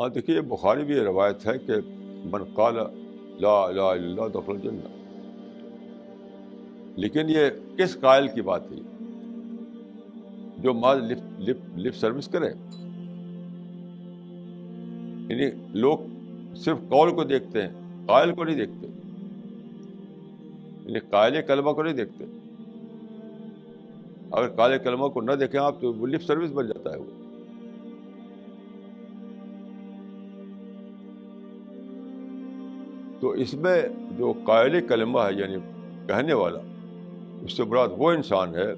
ہاں دیکھیے، بخاری بھی یہ روایت ہے کہ من قال لا الہ الا اللہ دخل الجنہ. لیکن یہ کس قائل کی بات ہے؟ جو مال لپ سروس کرے. یعنی لوگ صرف قول کو دیکھتے ہیں، قائل کو نہیں دیکھتے. یعنی قائل کلمہ کو نہیں دیکھتے. اگر قائل کلمہ کو نہ دیکھیں آپ تو وہ لپ سروس بن جاتا ہے وہ. تو اس میں جو قائل کلمہ ہے یعنی کہنے والا، اس سے مراد وہ انسان ہے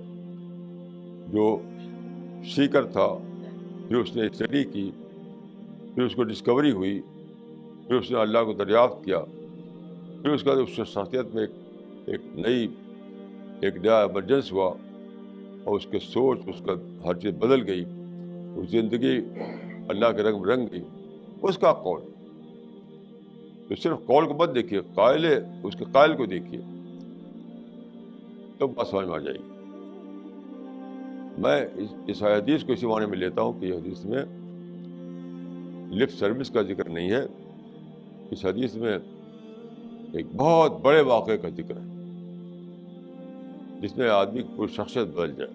جو سیکر تھا، پھر اس نے اسٹڈی کی، پھر اس کو ڈسکوری ہوئی، پھر اس نے اللہ کو دریافت کیا، پھر اس کے بعد اس کی شخصیت میں ایک نیا ایمرجنس ہوا، اور اس کے سوچ، اس کا ہر چیز بدل گئی، اس زندگی اللہ کے رنگ میں رنگ گئی. اس کا قول. تو صرف قول کو مت دیکھیے، قائل ہے اس کے قائل کو دیکھیے، تب بات سمجھ میں آ جائے گی. میں اس حدیث کو اسی معنی میں لیتا ہوں کہ یہ حدیث میں لپ سروس کا ذکر نہیں ہے. اس حدیث میں ایک بہت بڑے واقعے کا ذکر ہے جس میں آدمی کی پوری شخصیت بدل جائے.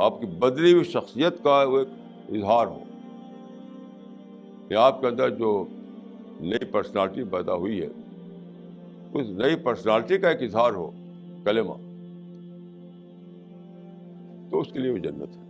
آپ کی بدلی ہوئی شخصیت کا وہ ایک اظہار ہو، یا آپ کے اندر جو نئی پرسنالٹی پیدا ہوئی ہے اس نئی پرسنالٹی کا ایک اظہار ہو کلمہ، تو اس کے لیے وہ جنت ہے.